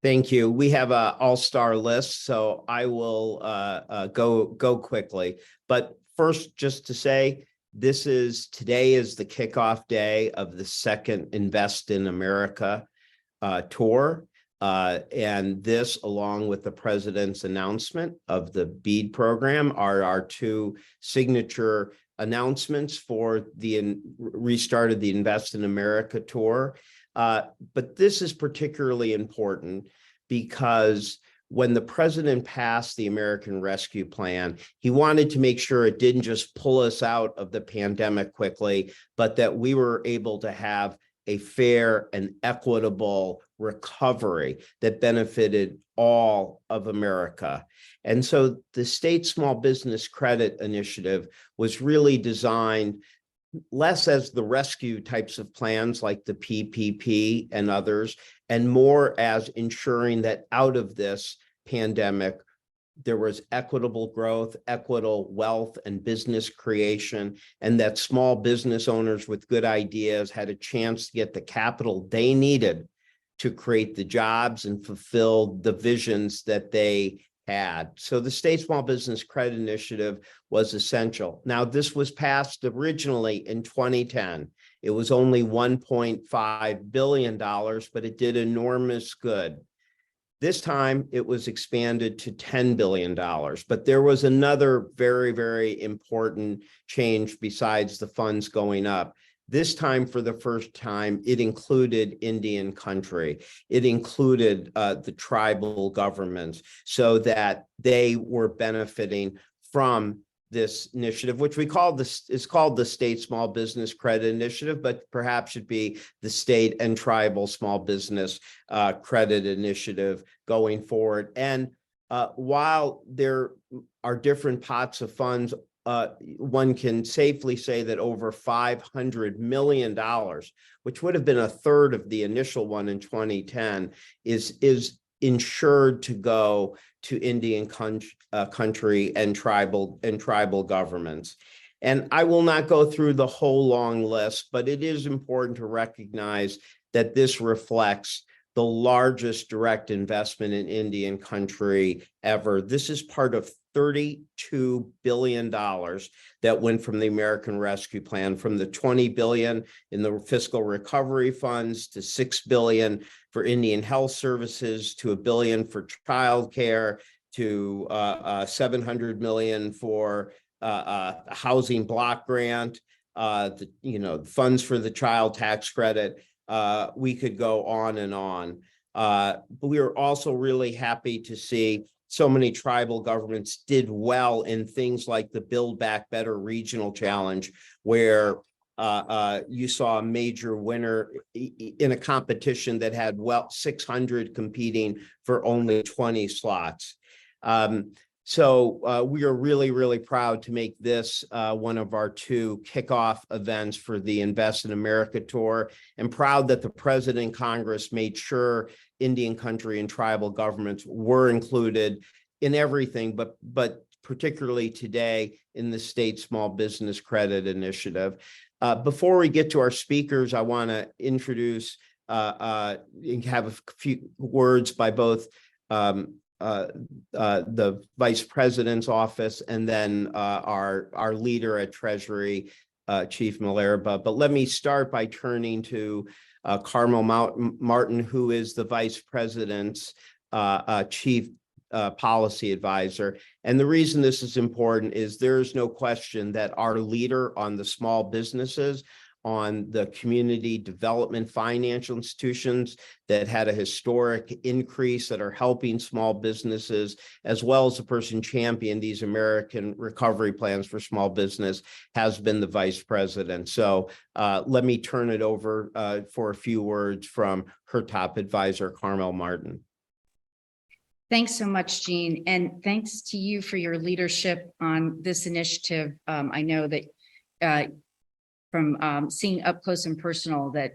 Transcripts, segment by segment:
Thank you. We have an all-star list, so I will go quickly. But first, just to say, today is the kickoff day of the second Invest in America tour. And this, along with the president's announcement of the BEAD program, are our two signature announcements for the restart of the Invest in America tour. But this is particularly important because when the president passed the American Rescue Plan, he wanted to make sure it didn't just pull us out of the pandemic quickly, but that we were able to have a fair and equitable recovery that benefited all of America. And so the state small business credit initiative was really designed less as the rescue types of plans like the PPP and others, and more as ensuring that out of this pandemic, there was equitable growth, equitable wealth and business creation, and that small business owners with good ideas had a chance to get the capital they needed to create the jobs and fulfill the visions that they had. So the State Small Business Credit Initiative was essential. Now, this was passed originally in 2010. It was only $1.5 billion, but it did enormous good. This time it was expanded to $10 billion, but there was another very, very important change besides the funds going up. This time, for the first time, it included Indian country. It included the tribal governments so that they were benefiting from this initiative, which is called the State Small Business Credit Initiative, but perhaps should be the State and Tribal Small Business Credit Initiative going forward. And while there are different pots of funds, one can safely say that over $500 million, which would have been a third of the initial one in 2010, is insured to go to Indian country and tribal governments. And I will not go through the whole long list, but it is important to recognize that this reflects the largest direct investment in Indian country ever. This is part of $32 billion that went from the American Rescue Plan, from the $20 billion in the fiscal recovery funds to $6 billion for Indian health services to $1 billion for childcare to $700 million for a housing block grant, the funds for the child tax credit. We could go on and on. But we are also really happy to see so many tribal governments did well in things like the Build Back Better Regional Challenge, where you saw a major winner in a competition that had 600 competing for only 20 slots. So we are really, really proud to make this one of our two kickoff events for the Invest in America tour, and proud that the President and Congress made sure Indian country and tribal governments were included in everything, but particularly today in the State Small Business Credit Initiative. Before we get to our speakers, I want to introduce and have a few words by both the Vice President's office and then our leader at Treasury, Chief Malerba. But let me start by turning to Carmel Martin, who is the Vice President's Chief Policy Advisor. And the reason this is important is there is no question that our leader on the small businesses, on the community development financial institutions that had a historic increase that are helping small businesses, as well as the person championing these American recovery plans for small business, has been the Vice President. So let me turn it over for a few words from her top advisor, Carmel Martin. Thanks so much, Gene, and thanks to you for your leadership on this initiative. I know that from seeing up close and personal that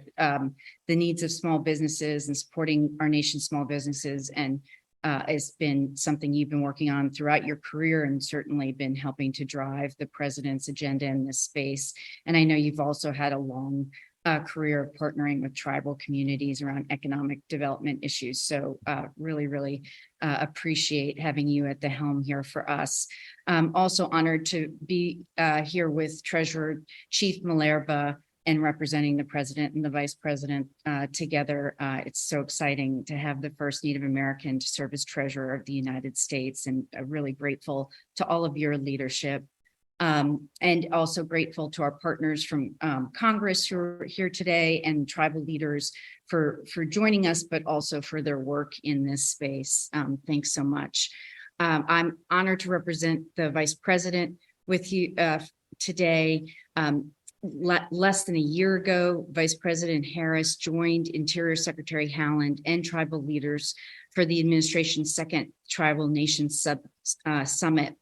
the needs of small businesses and supporting our nation's small businesses and has been something you've been working on throughout your career, and certainly been helping to drive the president's agenda in this space. And I know you've also had a long career of partnering with tribal communities around economic development issues. So really appreciate having you at the helm here for us. Also honored to be here with Treasurer Chief Malerba and representing the president and the vice president together. It's so exciting to have the first Native American to serve as treasurer of the United States, and really grateful to all of your leadership. And also grateful to our partners from Congress who are here today, and tribal leaders for joining us, but also for their work in this space. Thanks so much. I'm honored to represent the vice president with you today. Less than a year ago, Vice President Harris joined Interior Secretary Haaland and tribal leaders for the administration's second Tribal Nations Summit.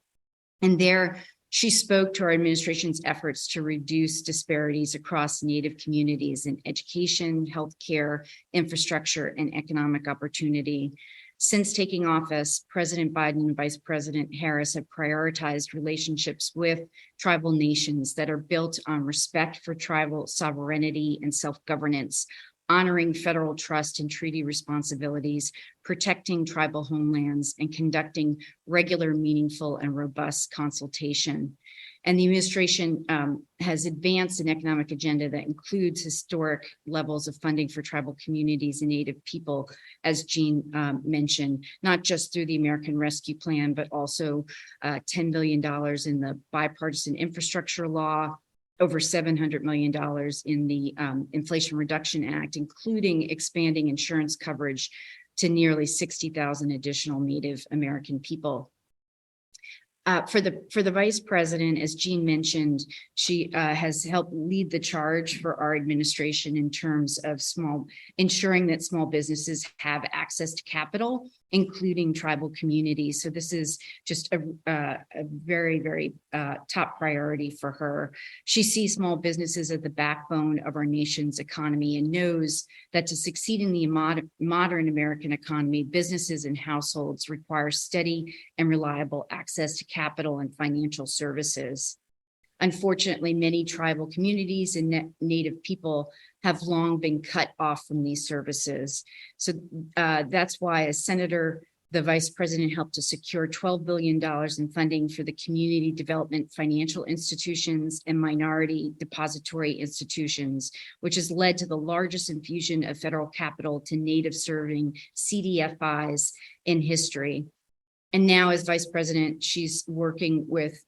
And there, she spoke to our administration's efforts to reduce disparities across Native communities in education, healthcare, infrastructure, and economic opportunity. Since taking office, President Biden and Vice President Harris have prioritized relationships with tribal nations that are built on respect for tribal sovereignty and self-governance, honoring federal trust and treaty responsibilities, protecting tribal homelands, and conducting regular, meaningful, and robust consultation. And the administration has advanced an economic agenda that includes historic levels of funding for tribal communities and Native people, as Gena mentioned, not just through the American Rescue Plan, but also $10 billion in the bipartisan infrastructure law, over $700 million in the Inflation Reduction Act, including expanding insurance coverage to nearly 60,000 additional Native American people. For the vice president, as Gena mentioned, she has helped lead the charge for our administration in terms of ensuring that small businesses have access to capital, including tribal communities. So this is just a very top priority for her. She sees small businesses as the backbone of our nation's economy and knows that to succeed in the modern American economy, businesses and households require steady and reliable access to capital and financial services. Unfortunately, many tribal communities and Native people have long been cut off from these services. So that's why, as Senator, the Vice President helped to secure $12 billion in funding for the community development financial institutions and minority depository institutions, which has led to the largest infusion of federal capital to Native serving CDFIs in history. And now, as Vice President, she's working with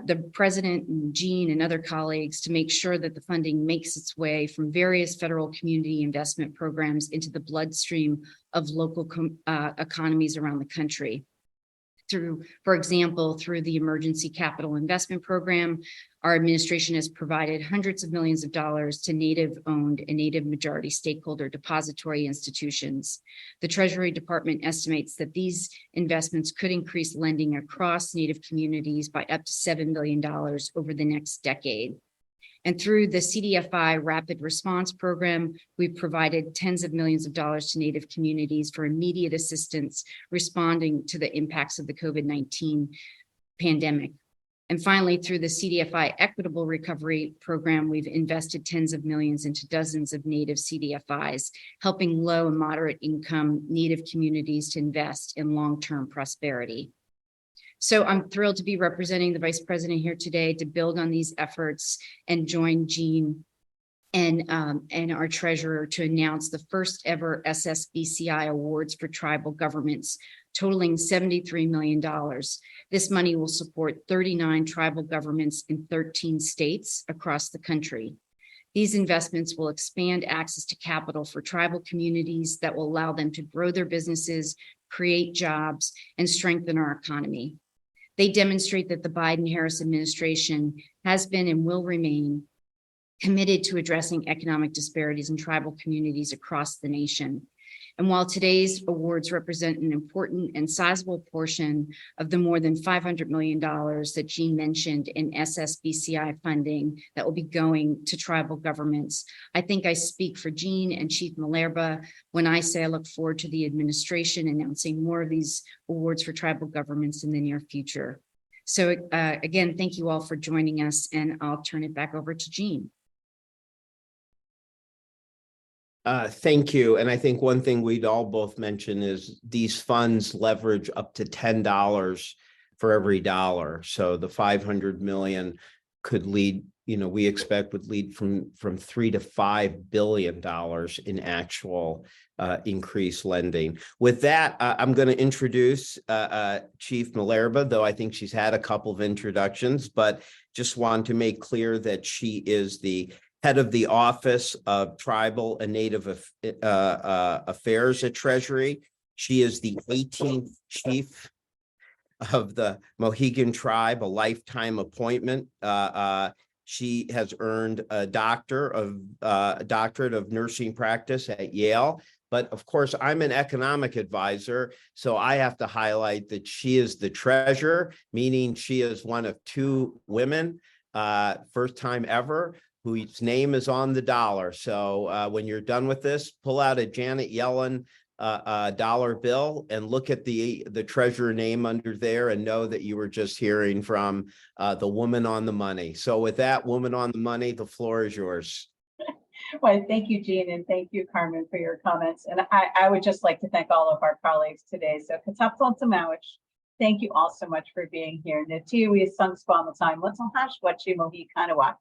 the president and Gena and other colleagues to make sure that the funding makes its way from various federal community investment programs into the bloodstream of local economies around the country. For example, through the Emergency Capital Investment Program, our administration has provided hundreds of millions of dollars to Native-owned and Native majority stakeholder depository institutions. The Treasury Department estimates that these investments could increase lending across Native communities by up to $7 billion over the next decade. And through the CDFI Rapid Response Program, we've provided tens of millions of dollars to Native communities for immediate assistance responding to the impacts of the COVID-19 pandemic. And finally, through the CDFI Equitable Recovery Program, we've invested tens of millions into dozens of Native CDFIs, helping low and moderate income Native communities to invest in long-term prosperity. So I'm thrilled to be representing the Vice President here today to build on these efforts and join Gena and our treasurer to announce the first ever SSBCI awards for tribal governments, totaling $73 million. This money will support 39 tribal governments in 13 states across the country. These investments will expand access to capital for tribal communities that will allow them to grow their businesses, create jobs, and strengthen our economy. They demonstrate that the Biden-Harris administration has been and will remain committed to addressing economic disparities in tribal communities across the nation. And while today's awards represent an important and sizable portion of the more than $500 million that Gena mentioned in SSBCI funding that will be going to tribal governments, I think I speak for Gena and Chief Malerba when I say I look forward to the administration announcing more of these awards for tribal governments in the near future. So again, thank you all for joining us, and I'll turn it back over to Gena. Thank you. And I think one thing we'd all both mention is these funds leverage up to $10 for every dollar. So the 500 million could lead, we expect would lead from $3 to $5 billion in actual increased lending. With that, I'm going to introduce Chief Malerba, though I think she's had a couple of introductions, but just want to make clear that she is the head of the Office of Tribal and Native Affairs at Treasury. She is the 18th chief of the Mohegan tribe, a lifetime appointment. She has earned a doctorate of nursing practice at Yale. But of course, I'm an economic advisor, so I have to highlight that she is the treasurer, meaning she is one of two women, first time ever, whose name is on the dollar. So when you're done with this, pull out a Janet Yellen dollar bill and look at the treasurer name under there and know that you were just hearing from the woman on the money. So with that, woman on the money, the floor is yours. Well, thank you, Gene, and thank you, Carmen, for your comments. And I would just like to thank all of our colleagues today. So thank you all so much for being here. Natiwi Sungsquamatime, let's hash what you Mohikanawak.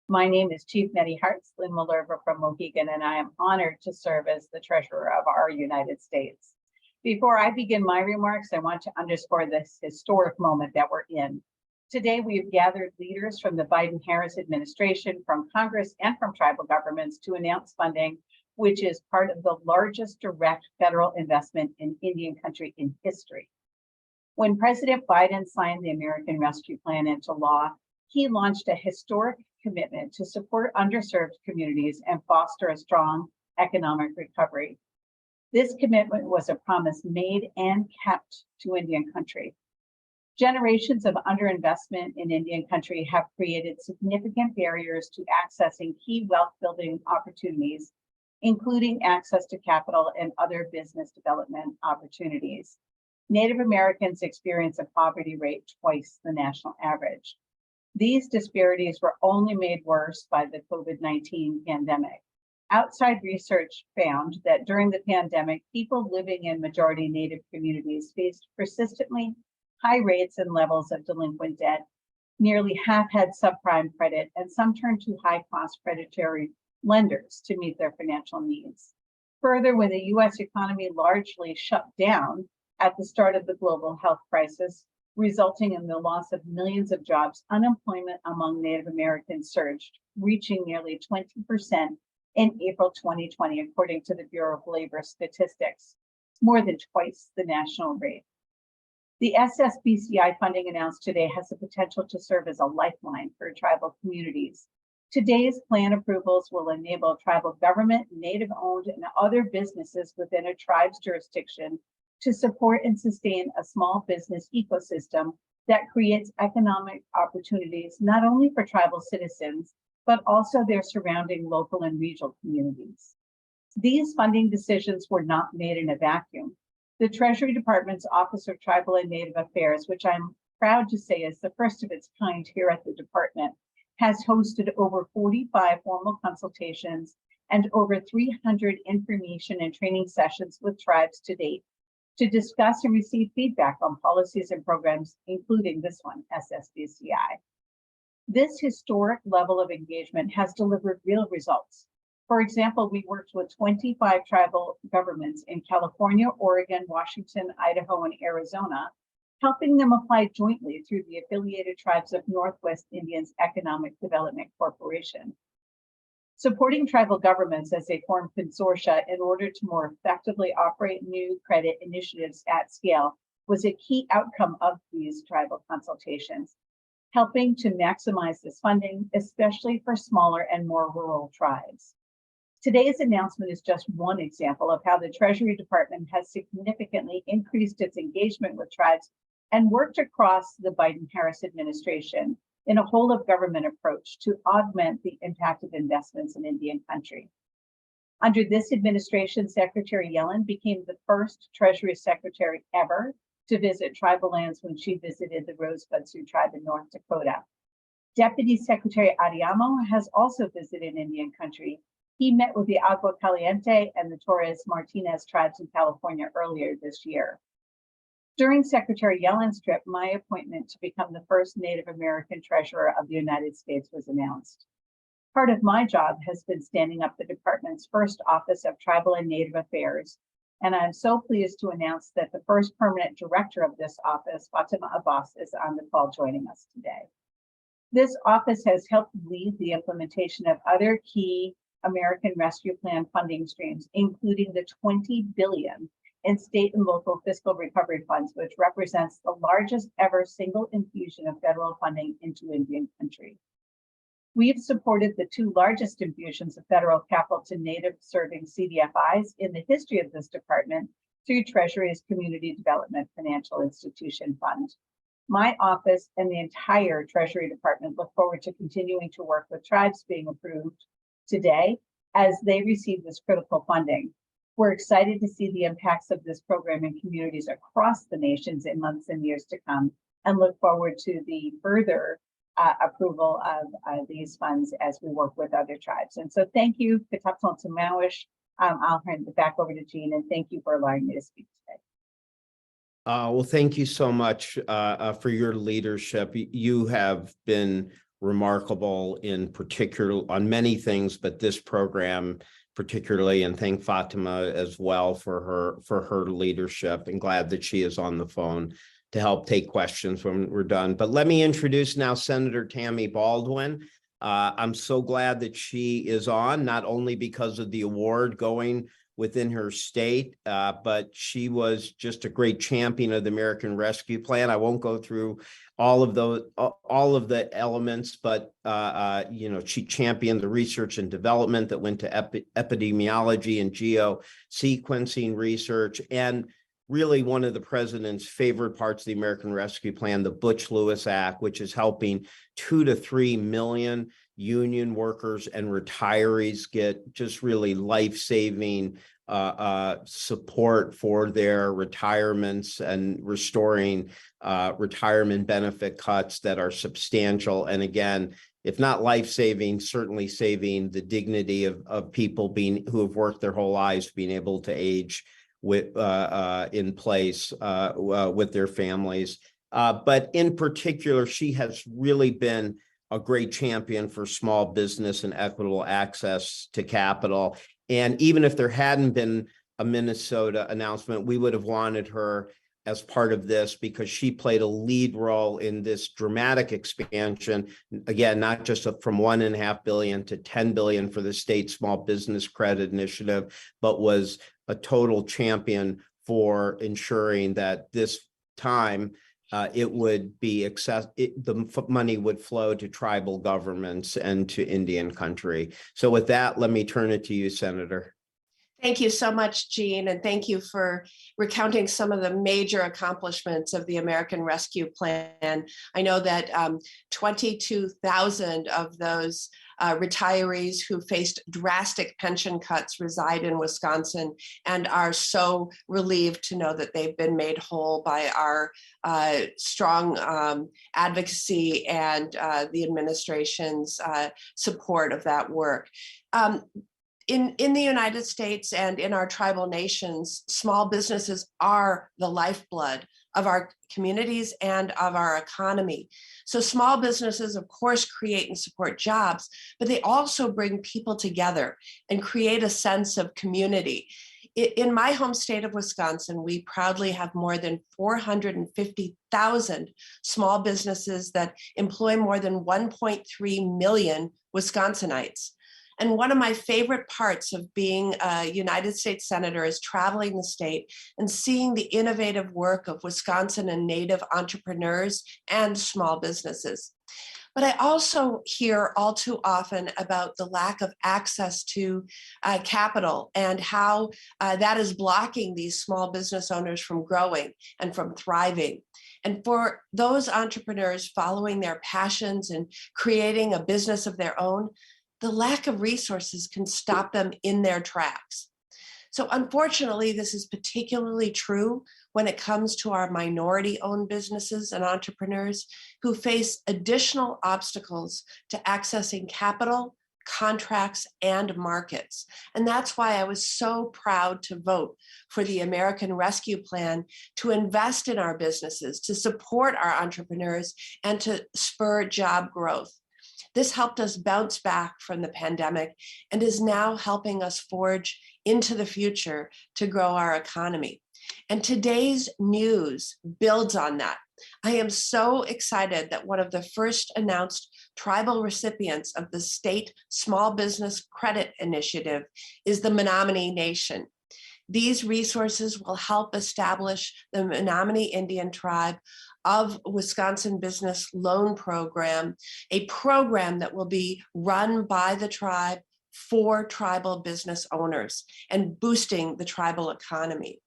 My name is Chief Nettie Hartz, Lynn Malerba from Mohegan, and I am honored to serve as the treasurer of our United States. Before I begin my remarks, I want to underscore this historic moment that we're in. Today, we've gathered leaders from the Biden-Harris administration, from Congress, and from tribal governments to announce funding, which is part of the largest direct federal investment in Indian country in history. When President Biden signed the American Rescue Plan into law, he launched a historic commitment to support underserved communities and foster a strong economic recovery. This commitment was a promise made and kept to Indian country. Generations of underinvestment in Indian country have created significant barriers to accessing key wealth building opportunities, including access to capital and other business development opportunities. Native Americans experience a poverty rate twice the national average. These disparities were only made worse by the COVID-19 pandemic. Outside research found that during the pandemic, people living in majority Native communities faced persistently high rates and levels of delinquent debt. Nearly half had subprime credit, and some turned to high-cost predatory lenders to meet their financial needs. Further, when the U.S. economy largely shut down at the start of the global health crisis, resulting in the loss of millions of jobs, unemployment among Native Americans surged, reaching nearly 20% in April 2020, according to the Bureau of Labor Statistics, more than twice the national rate. The SSBCI funding announced today has the potential to serve as a lifeline for tribal communities. Today's plan approvals will enable tribal government, Native-owned, and other businesses within a tribe's jurisdiction to support and sustain a small business ecosystem that creates economic opportunities not only for tribal citizens, but also their surrounding local and regional communities. These funding decisions were not made in a vacuum. The Treasury Department's Office of Tribal and Native Affairs, which I'm proud to say is the first of its kind here at the department, has hosted over 45 formal consultations and over 300 information and training sessions with tribes to date to discuss and receive feedback on policies and programs, including this one, SSBCI. This historic level of engagement has delivered real results. For example, we worked with 25 tribal governments in California, Oregon, Washington, Idaho, and Arizona, helping them apply jointly through the Affiliated Tribes of Northwest Indians Economic Development Corporation. Supporting tribal governments as they form consortia in order to more effectively operate new credit initiatives at scale was a key outcome of these tribal consultations, helping to maximize this funding, especially for smaller and more rural tribes. Today's announcement is just one example of how the Treasury Department has significantly increased its engagement with tribes and worked across the Biden-Harris administration in a whole of government approach to augment the impact of investments in Indian country. Under this administration, Secretary Yellen became the first Treasury Secretary ever to visit tribal lands when she visited the Rosebud Sioux tribe in North Dakota. Deputy Secretary Adiyamo has also visited Indian country, He met with the Agua Caliente and the Torres Martinez tribes in California earlier this year. During Secretary Yellen's trip, my appointment to become the first Native American Treasurer of the United States was announced. Part of my job has been standing up the department's first Office of Tribal and Native Affairs, and I'm so pleased to announce that the first permanent director of this office, Fatima Abbas, is on the call joining us today. This office has helped lead the implementation of other key American Rescue Plan funding streams, including the $20 billion in state and local fiscal recovery funds, which represents the largest ever single infusion of federal funding into Indian country. We've supported the two largest infusions of federal capital to Native serving CDFIs in the history of this department through Treasury's Community Development Financial Institution Fund. My office and the entire Treasury Department look forward to continuing to work with tribes being approved today as they receive this critical funding. We're excited to see the impacts of this program in communities across the nations in months and years to come, and look forward to the further approval of these funds as we work with other tribes. And so thank you, Kakkak. I'll hand it back over to Gena, and thank you for allowing me to speak today. Well, thank you so much for your leadership. You have been remarkable in particular on many things, but this program particularly, and thank Fatima as well for her leadership, and glad that she is on the phone to help take questions when we're done. But let me introduce now Senator Tammy Baldwin. I'm so glad that she is on, not only because of the award going within her state, but she was just a great champion of the American Rescue Plan. I won't go through all of the elements, but she championed the research and development that went to epidemiology and geosequencing research, and really one of the president's favorite parts of the American Rescue Plan, the Butch-Lewis Act, which is helping 2 to 3 million union workers and retirees get just really life-saving support for their retirements, and restoring retirement benefit cuts that are substantial. And again, if not life-saving, certainly saving the dignity of people who have worked their whole lives, being able to age with in place with their families. But in particular, she has really been a great champion for small business and equitable access to capital. And even if there hadn't been a Minnesota announcement, we would have wanted her as part of this, because she played a lead role in this dramatic expansion. Again, not just from $1.5 billion to $10 billion for the state small business credit initiative, but was a total champion for ensuring that this time it would be the money would flow to tribal governments and to Indian country. So with that, let me turn it to you, Senator. Thank you so much, Gene, and thank you for recounting some of the major accomplishments of the American Rescue Plan. I know that 22,000 of those retirees who faced drastic pension cuts reside in Wisconsin, and are so relieved to know that they've been made whole by our strong advocacy and the administration's support of that work. In the United States and in our tribal nations, small businesses are the lifeblood of our communities and of our economy. So small businesses, of course, create and support jobs, but they also bring people together and create a sense of community. In my home state of Wisconsin, we proudly have more than 450,000 small businesses that employ more than 1.3 million Wisconsinites. And one of my favorite parts of being a United States Senator is traveling the state and seeing the innovative work of Wisconsin and Native entrepreneurs and small businesses. But I also hear all too often about the lack of access to capital, and how that is blocking these small business owners from growing and from thriving. And for those entrepreneurs following their passions and creating a business of their own, the lack of resources can stop them in their tracks. So unfortunately, this is particularly true when it comes to our minority-owned businesses and entrepreneurs who face additional obstacles to accessing capital, contracts, and markets. And that's why I was so proud to vote for the American Rescue Plan to invest in our businesses, to support our entrepreneurs, and to spur job growth. This helped us bounce back from the pandemic and is now helping us forge into the future to grow our economy. And today's news builds on that. I am so excited that one of the first announced tribal recipients of the State Small Business Credit Initiative is the Menominee Nation. These resources will help establish the Menominee Indian Tribe of Wisconsin Business Loan Program, a program that will be run by the tribe for tribal business owners and boosting the tribal economy.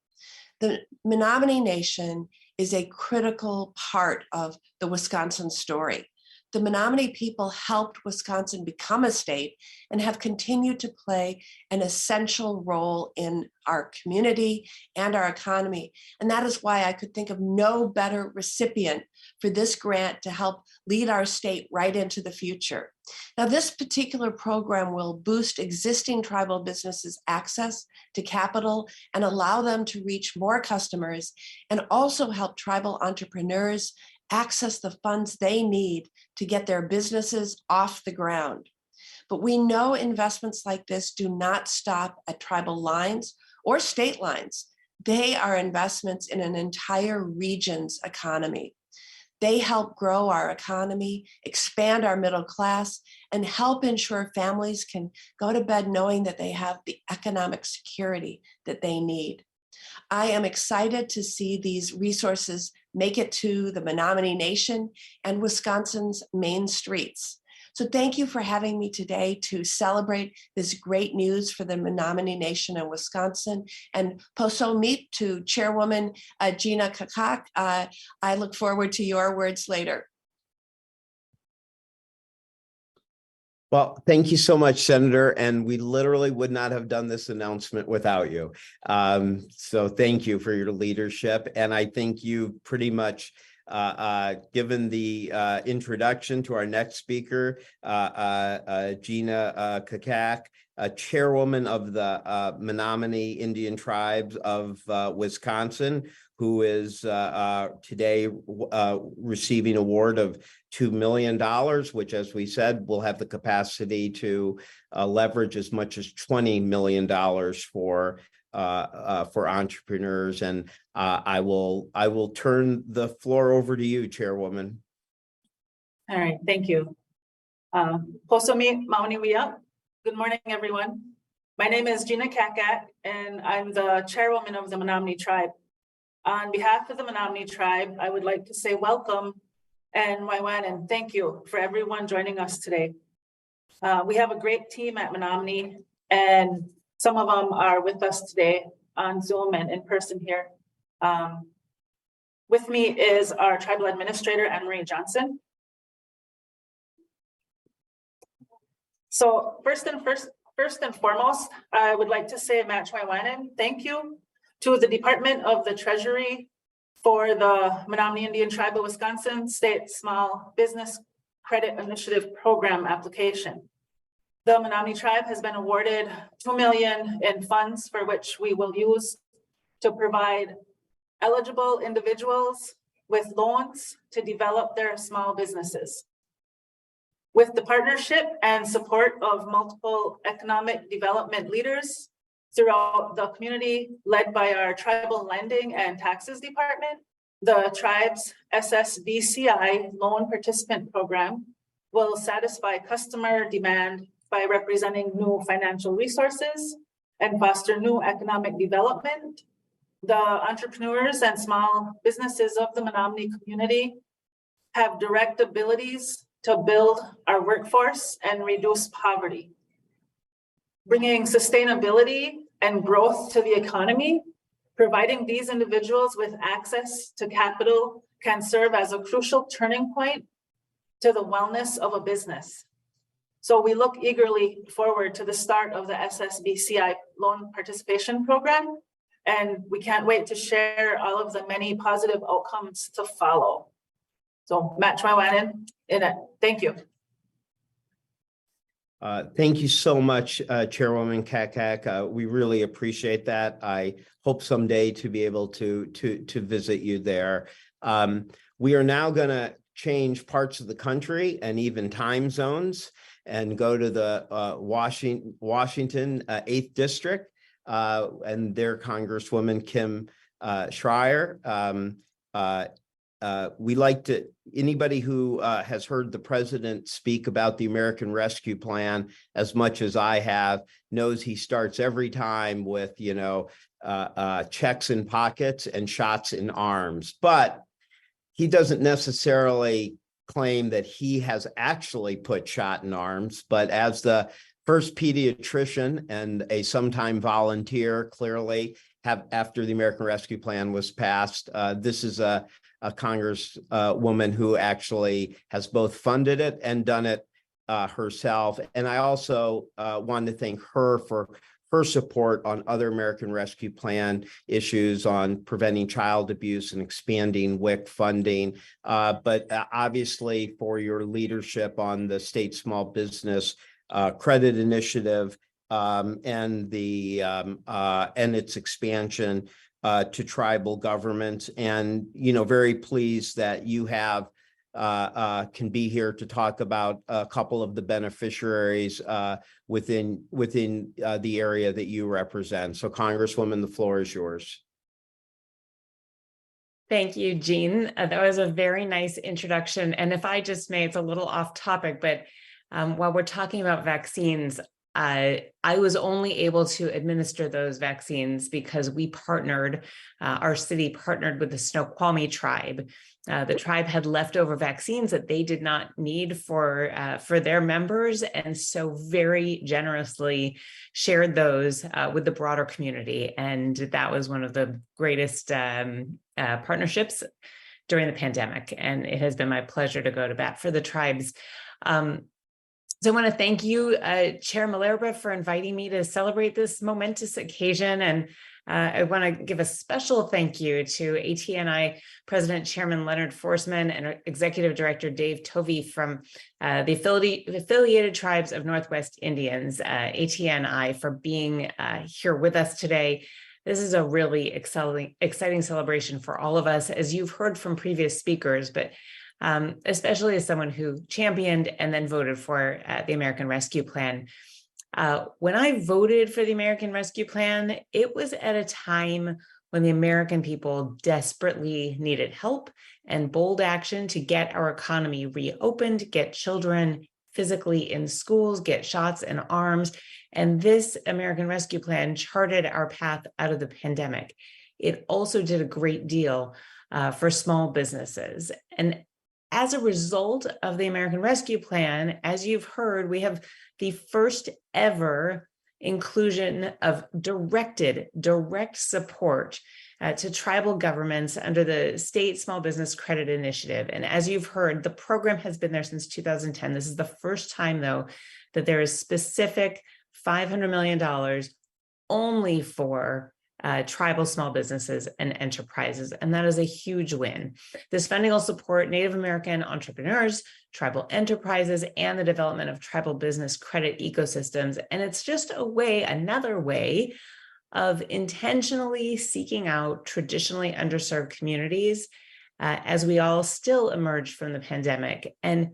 The Menominee Nation is a critical part of the Wisconsin story. The Menominee people helped Wisconsin become a state and have continued to play an essential role in our community and our economy. And that is why I could think of no better recipient for this grant to help lead our state right into the future. Now, this particular program will boost existing tribal businesses' access to capital and allow them to reach more customers, and also help tribal entrepreneurs access the funds they need to get their businesses off the ground. But we know investments like this do not stop at tribal lines or state lines. They are investments in an entire region's economy. They help grow our economy, expand our middle class, and help ensure families can go to bed knowing that they have the economic security that they need. I am excited to see these resources make it to the Menominee Nation and Wisconsin's main streets. So thank you for having me today to celebrate this great news for the Menominee Nation and Wisconsin. And Poso meet to Chairwoman Gena Kakkak. I look forward to your words later. Well, thank you so much, Senator. And we literally would not have done this announcement without you. So thank you for your leadership. And I think you pretty much given the introduction to our next speaker, Gena Kakkak, Chairwoman of the Menominee Indian Tribes of Wisconsin, who is today receiving an award of $2 million, which, as we said, will have the capacity to leverage as much as $20 million for entrepreneurs. And I will turn the floor over to you, Chairwoman. All right, thank you. Posomi Mauniwia. Good morning, everyone. My name is Gena Kakkak, and I'm the Chairwoman of the Menominee Tribe. On behalf of the Menominee Tribe, I would like to say welcome and Waiwan, thank you for everyone joining us today. We have a great team at Menominee, and some of them are with us today on Zoom and in person here. With me is our Tribal Administrator, Anne-Marie Johnson. So first and foremost, I would like to say Matt Chwaiwanen, thank you to the Department of the Treasury for the Menominee Indian Tribe of Wisconsin State Small Business Credit Initiative Program application. The Menominee Tribe has been awarded $2 million in funds for which we will use to provide eligible individuals with loans to develop their small businesses. With the partnership and support of multiple economic development leaders throughout the community, led by our Tribal Lending and Taxes Department, the tribe's SSBCI Loan Participant Program will satisfy customer demand by representing new financial resources and foster new economic development. The entrepreneurs and small businesses of the Menominee community have direct abilities to build our workforce and reduce poverty. Bringing sustainability and growth to the economy, providing these individuals with access to capital can serve as a crucial turning point to the wellness of a business. So we look eagerly forward to the start of the SSBCI Loan Participation Program, and we can't wait to share all of the many positive outcomes to follow. So Matt Chwaiwanen in it. Thank you. Thank you so much, Chairwoman Kakkak. We really appreciate that. I hope someday to be able to visit you there. We are now going to change parts of the country and even time zones and go to the Washington 8th District and their Congresswoman Kim Schreier. We like to, anybody who has heard the president speak about the American Rescue Plan as much as I have knows he starts every time with, checks in pockets and shots in arms. But he doesn't necessarily claim that he has actually put shot in arms, but as the first pediatrician and a sometime volunteer, clearly after the American Rescue Plan was passed, this is a Congresswoman who actually has both funded it and done it herself. And I also want to thank her for her support on other American Rescue Plan issues on preventing child abuse and expanding WIC funding, but obviously for your leadership on the state small business credit initiative and its expansion to tribal governments. And, very pleased that you have can be here to talk about a couple of the beneficiaries within the area that you represent. So Congresswoman, the floor is yours. Thank you, Gene. That was a very nice introduction. And if I just may, it's a little off topic, but while we're talking about vaccines, I was only able to administer those vaccines because we partnered, our city partnered with the Snoqualmie tribe. The tribe had leftover vaccines that they did not need for their members, and so very generously shared those with the broader community. And that was one of the greatest partnerships during the pandemic. And it has been my pleasure to go to bat for the tribes. So I want to thank you, Chair Malerba, for inviting me to celebrate this momentous occasion. And I want to give a special thank you to ATNI President Chairman Leonard Forsman and Executive Director Dave Tovey from the Affiliated Tribes of Northwest Indians, ATNI, for being here with us today. This is a really exciting celebration for all of us, as you've heard from previous speakers, but especially as someone who championed and then voted for the American Rescue Plan. When I voted for the American Rescue Plan, it was at a time when the American people desperately needed help and bold action to get our economy reopened, get children physically in schools, get shots in arms. And this American Rescue Plan charted our path out of the pandemic. It also did a great deal for small businesses. And as a result of the American Rescue Plan, as you've heard, we have the first ever inclusion of direct support to tribal governments under the State Small Business Credit Initiative. And as you've heard, the program has been there since 2010. This is the first time, though, that there is specific $500 million only for tribal small businesses and enterprises, and that is a huge win. This funding will support Native American entrepreneurs, tribal enterprises, and the development of tribal business credit ecosystems. And it's just another way of intentionally seeking out traditionally underserved communities as we all still emerge from the pandemic. And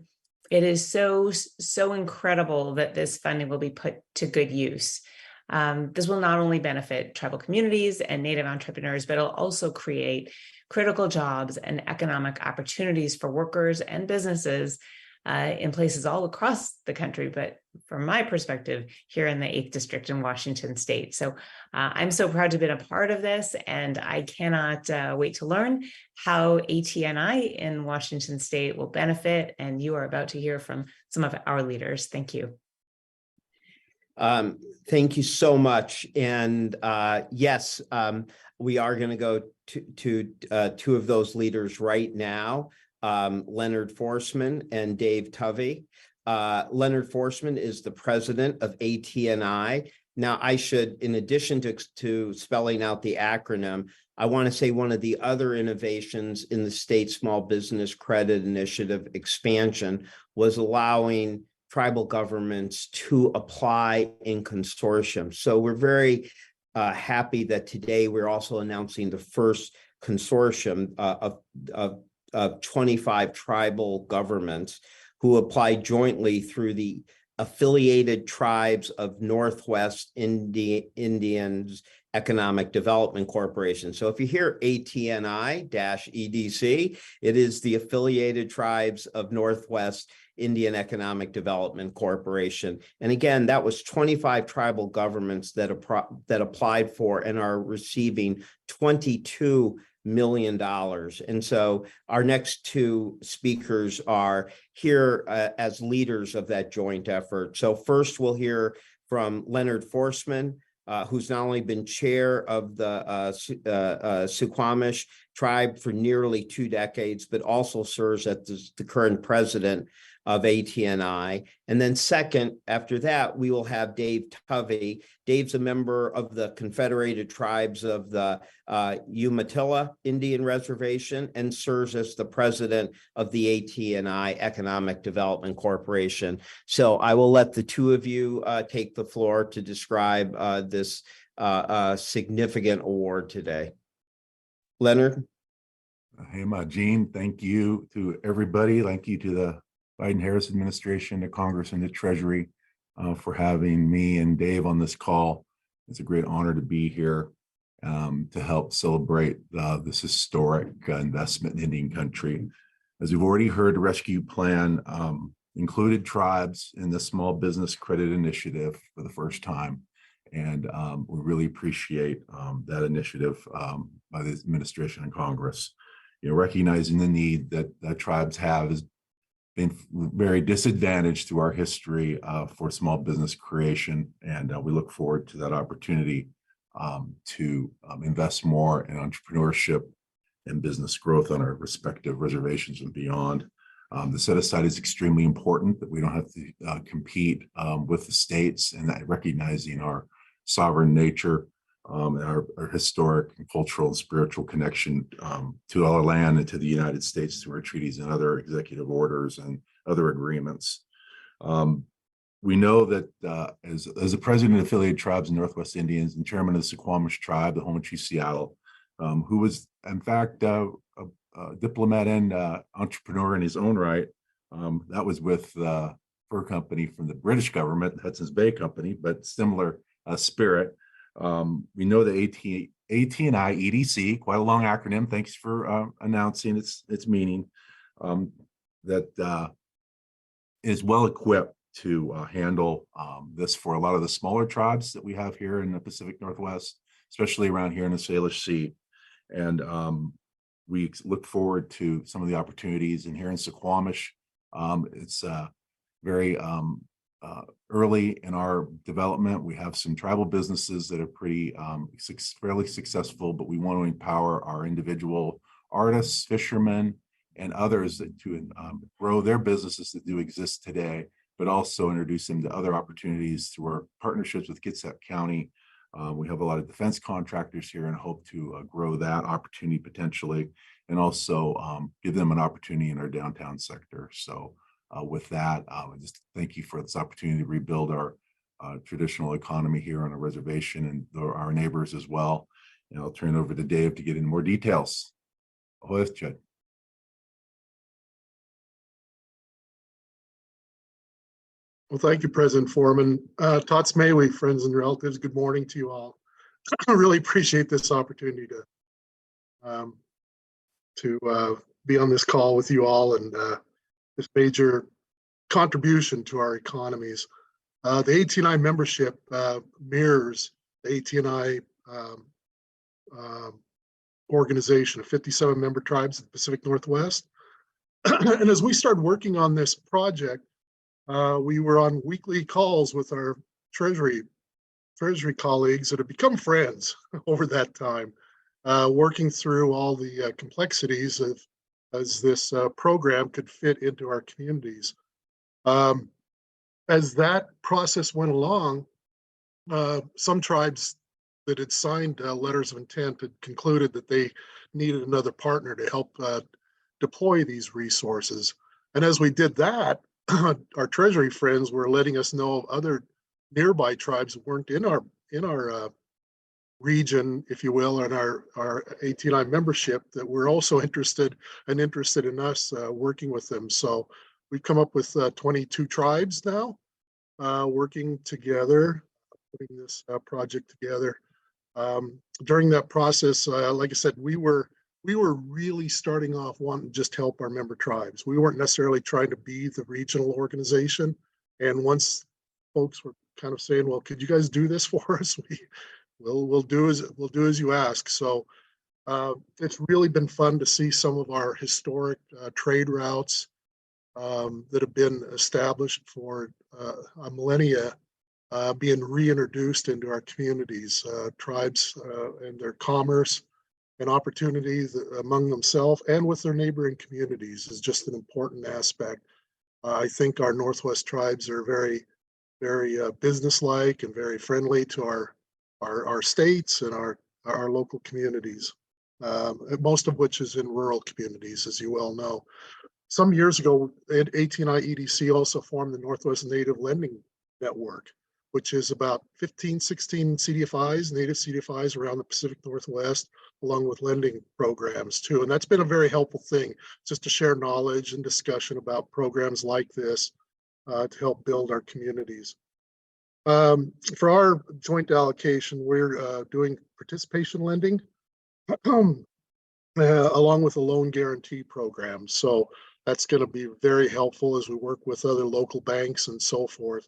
it is so incredible that this funding will be put to good use. This will not only benefit tribal communities and Native entrepreneurs, but it'll also create critical jobs and economic opportunities for workers and businesses in places all across the country. But from my perspective, here in the 8th District in Washington State. So I'm so proud to have been a part of this, and I cannot wait to learn how ATNI in Washington State will benefit. And you are about to hear from some of our leaders. Thank you. Thank you so much. And yes, we are going to go to two of those leaders right now, Leonard Forsman and Dave Tovey. Leonard Forsman is the president of ATNI. Now, I should, in addition to spelling out the acronym, I want to say one of the other innovations in the state small business credit initiative expansion was allowing tribal governments to apply in consortium. So we're very happy that today we're also announcing the first consortium of 25 tribal governments who apply jointly through the Affiliated Tribes of Northwest Indians Economic Development Corporation. So if you hear ATNI-EDC, it is the Affiliated Tribes of Northwest Indian Economic Development Corporation. And again, that was 25 tribal governments that applied for and are receiving $22 million. And so our next two speakers are here as leaders of that joint effort. So first we'll hear from Leonard Forsman, who's not only been chair of the Suquamish tribe for nearly 2 decades, but also serves as the current president of ATNI. And then second, after that, we will have Dave Tovey. Dave's a member of the Confederated Tribes of the Umatilla Indian Reservation and serves as the president of the ATNI Economic Development Corporation. So I will let the two of you take the floor to describe this significant award today. Leonard? Hey, Gene, thank you to everybody. Thank you to the Biden-Harris administration, the Congress, and the Treasury for having me and Dave on this call. It's a great honor to be here to help celebrate this historic investment in Indian country. As we've already heard, the rescue plan included tribes in the Small Business Credit Initiative for the first time. And we really appreciate that initiative by the administration and Congress. You know, recognizing the need that tribes have is been very disadvantaged through our history for small business creation. And we look forward to that opportunity to invest more in entrepreneurship and business growth on our respective reservations and beyond. The set aside is extremely important, that we don't have to compete with the states, and that recognizing our sovereign nature, and our historic and cultural and spiritual connection to our land and to the United States through our treaties and other executive orders and other agreements. We know that as the president of Affiliated Tribes of Northwest Indians and chairman of the Suquamish tribe, the home of Chief Seattle, who was in fact a diplomat and entrepreneur in his own right, that was with the fur company from the British government, Hudson's Bay Company, but similar spirit. We know the ATNI EDC, quite a long acronym. Thanks for announcing its meaning. That is well equipped to handle this for a lot of the smaller tribes that we have here in the Pacific Northwest, especially around here in the Salish Sea. And we look forward to some of the opportunities. And here in Suquamish, it's very early in our development. We have some tribal businesses that are pretty fairly successful, but we want to empower our individual artists, fishermen, and others to grow their businesses that do exist today, but also introduce them to other opportunities through our partnerships with Kitsap County. We have a lot of defense contractors here and hope to grow that opportunity potentially, and also give them an opportunity in our downtown sector. So with that, I just thank you for this opportunity to rebuild our traditional economy here on a reservation and our neighbors as well. And I'll turn it over to Dave to get into more details. Ahoy, Chad. Well, thank you, President Foreman. Tots Mayway, friends and relatives, good morning to you all. I really appreciate this opportunity to be on this call with you all and this major contribution to our economies. The ATNI membership mirrors the ATNI organization of 57 member tribes in the Pacific Northwest. And as we started working on this project, we were on weekly calls with our treasury colleagues that have become friends over that time, working through all the complexities of as this program could fit into our communities. As that process went along, some tribes that had signed letters of intent had concluded that they needed another partner to help deploy these resources. And as we did that, our Treasury friends were letting us know of other nearby tribes that weren't in our region, if you will, and our ATI membership that were also interested in us working with them. So we've come up with 22 tribes now working together, putting this project together. During that process, like I said, we were really starting off wanting to just help our member tribes. We weren't necessarily trying to be the regional organization. And once folks were kind of saying, well, could you guys do this for us? We'll do as you ask. So it's really been fun to see some of our historic trade routes that have been established for millennia being reintroduced into our communities, tribes and their commerce and opportunities among themselves and with their neighboring communities is just an important aspect. I think our Northwest tribes are very, very businesslike and very friendly to our states and our local communities, most of which is in rural communities, as you well know. Some years ago, AT&I EDC also formed the Northwest Native Lending Network, which is about 15, 16 CDFIs, native CDFIs around the Pacific Northwest, along with lending programs too. And that's been a very helpful thing, just to share knowledge and discussion about programs like this to help build our communities. For our joint allocation, we're doing participation lending along with a loan guarantee program. So that's going to be very helpful as we work with other local banks and so forth.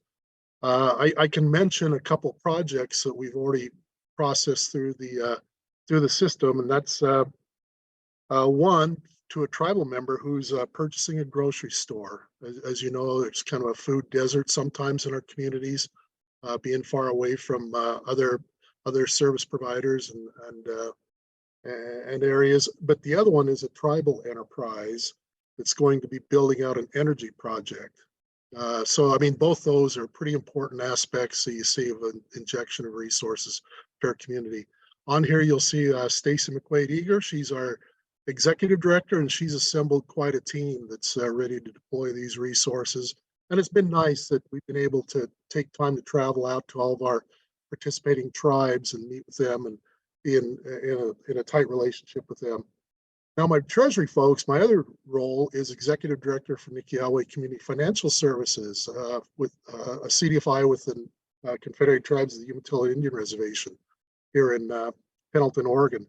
I can mention a couple of projects that we've already processed through the system, and that's one to a tribal member who's purchasing a grocery store. As you know, there's kind of a food desert sometimes in our communities, being far away from other service providers and areas. But the other one is a tribal enterprise that's going to be building out an energy project. So, I mean, both those are pretty important aspects that you see of an injection of resources to our community. On here, you'll see Stacy McQuaid-Eager. She's our executive director, and she's assembled quite a team that's ready to deploy these resources. And it's been nice that we've been able to take time to travel out to all of our participating tribes and meet with them and be in a tight relationship with them. Now, my Treasury folks, my other role is Executive Director for Nikiawe Community Financial Services with a CDFI with the Confederated Tribes of the Umatilla Indian Reservation here in Pendleton, Oregon.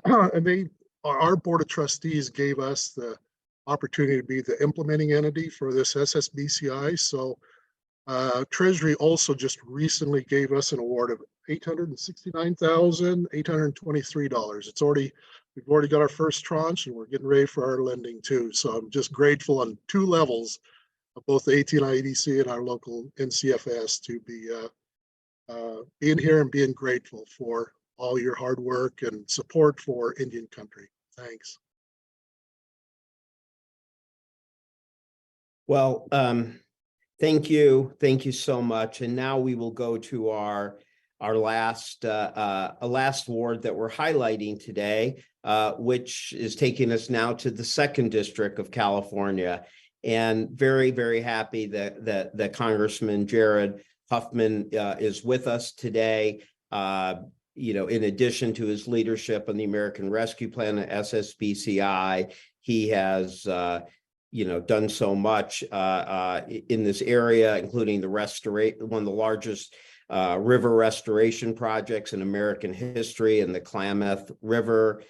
And our Board of Trustees gave us the opportunity to be the implementing entity for this SSBCI. So Treasury also just recently gave us an award of $869,823. We've already got our first tranche, and we're getting ready for our lending too. So I'm just grateful on two levels of both the AT&I EDC and our local NCFS to be being here and being grateful for all your hard work and support for Indian country. Thanks. Well, thank you. Thank you so much. And now we will go to our last award that we're highlighting today, which is taking us now to the 2nd District of California. And very, very happy that Congressman Jared Huffman is with us today. In addition to his leadership on the American Rescue Plan at SSBCI, he has done so much in this area, including one of the largest river restoration projects in American history in the Klamath River.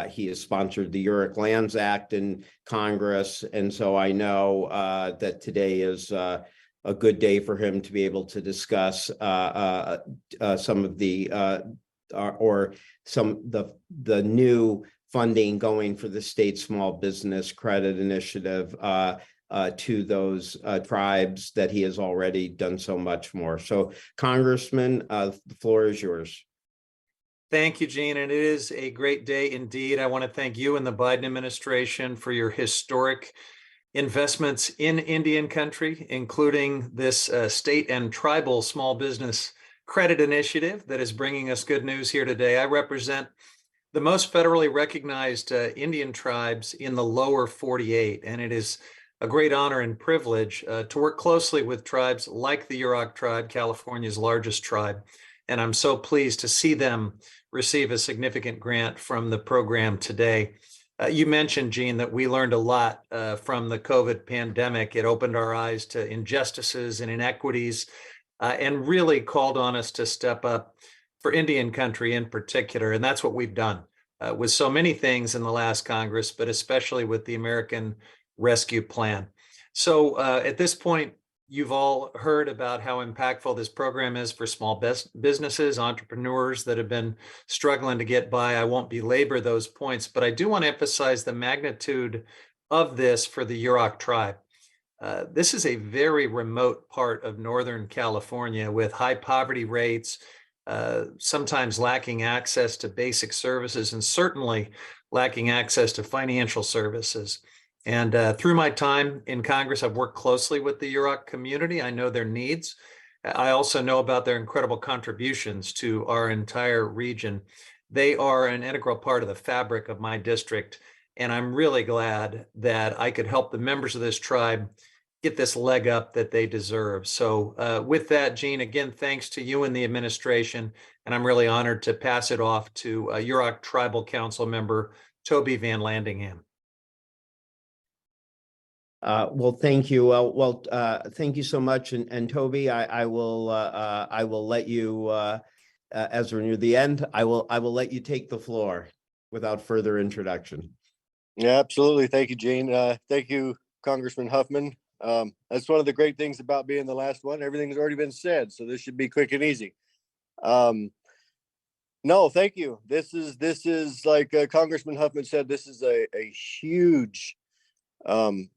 He has sponsored the Uric Lands Act in Congress. And so I know that today is a good day for him to be able to discuss some of the new funding going for the state small business credit initiative to those tribes that he has already done so much more. So, Congressman, the floor is yours. Thank you, Gene. And it is a great day indeed. I want to thank you and the Biden administration for your historic investments in Indian country, including this state and tribal small business credit initiative that is bringing us good news here today. I represent the most federally recognized Indian tribes in the lower 48, and it is a great honor and privilege to work closely with tribes like the Yurok tribe, California's largest tribe. And I'm so pleased to see them receive a significant grant from the program today. You mentioned, Gene, that we learned a lot from the COVID pandemic. It opened our eyes to injustices and inequities and really called on us to step up for Indian country in particular. And that's what we've done with so many things in the last Congress, but especially with the American Rescue Plan. So at this point, you've all heard about how impactful this program is for small businesses, entrepreneurs that have been struggling to get by. I won't belabor those points, but I do want to emphasize the magnitude of this for the Yurok tribe. This is a very remote part of Northern California with high poverty rates, sometimes lacking access to basic services, and certainly lacking access to financial services. And through my time in Congress, I've worked closely with the Yurok community. I know their needs. I also know about their incredible contributions to our entire region. They are an integral part of the fabric of my district, and I'm really glad that I could help the members of this tribe get this leg up that they deserve. So with that, Gene, again, thanks to you and the administration, and I'm really honored to pass it off to Yurok Tribal Council member Toby Van Landingham. Well, thank you. Thank you so much. And Toby, I will let you, as we're near the end, I will let you take the floor without further introduction. Yeah, absolutely. Thank you, Gene. Thank you, Congressman Huffman. That's one of the great things about being the last one. Everything's already been said, so this should be quick and easy. No, thank you. This is like Congressman Huffman said, this is a huge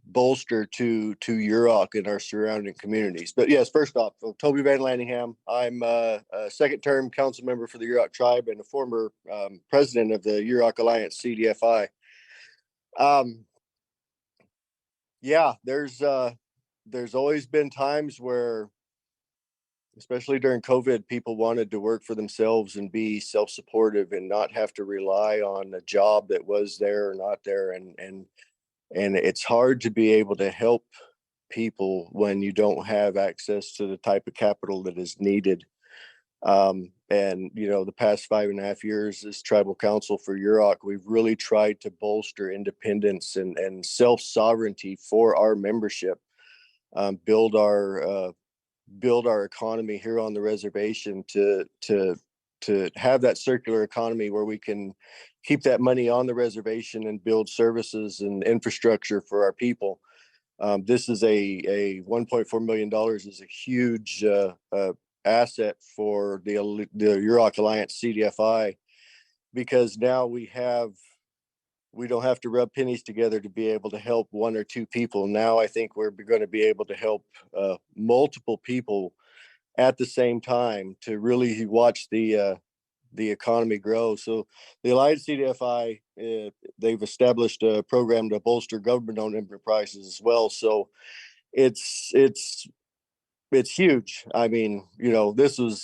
bolster to Yurok and our surrounding communities. But yes, first off, Toby Van Landingham. I'm a second-term council member for the Yurok tribe and a former president of the Yurok Alliance CDFI. Yeah, there's always been times where, especially during COVID, people wanted to work for themselves and be self-supportive and not have to rely on a job that was there or not there. And it's hard to be able to help people when you don't have access to the type of capital that is needed. And, you know, the past 5.5 years as tribal council for Yurok, we've really tried to bolster independence and self-sovereignty for our membership, build our economy here on the reservation to have that circular economy where we can keep that money on the reservation and build services and infrastructure for our people. This is a $1.4 million is a huge asset for the Yurok Alliance CDFI, because now we don't have to rub pennies together to be able to help one or two people. Now I think we're going to be able to help multiple people at the same time to really watch the economy grow. So the Alliance CDFI, they've established a program to bolster government-owned enterprises as well. So it's huge. I mean, you know, this was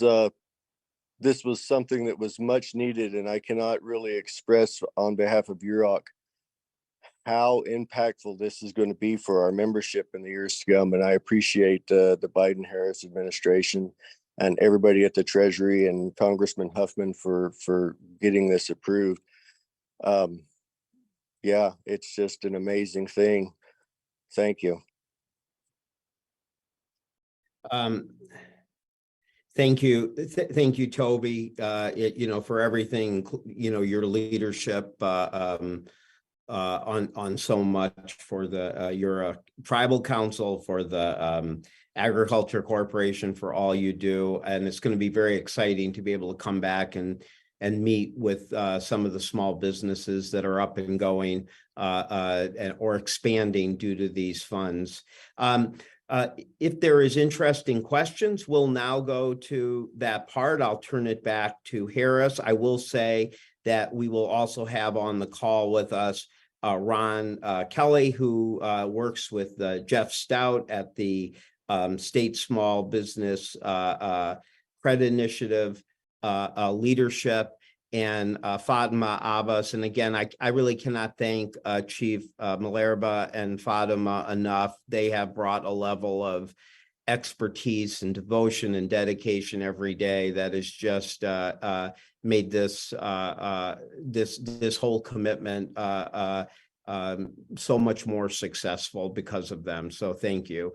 something that was much needed, and I cannot really express on behalf of Yurok how impactful this is going to be for our membership in the years to come. And I appreciate the Biden-Harris administration and everybody at the Treasury and Congressman Huffman for getting this approved. Yeah, it's just an amazing thing. Thank you. Thank you. Thank you, Toby, you know, for everything, you know, your leadership on so much for the your tribal council, for the Agriculture Corporation, for all you do. And it's going to be very exciting to be able to come back and meet with some of the small businesses that are up and going or expanding due to these funds. If there is interesting questions, we'll now go to that part. I'll turn it back to Harris. I will say that we will also have on the call with us Ron Kelly, who works with Jeff Stout at the State Small Business Credit Initiative leadership. and Fatima Abbas. And again, I really cannot thank Chief Malerba and Fatima enough. They have brought a level of expertise and devotion and dedication every day that has just made this this whole commitment so much more successful because of them. So thank you.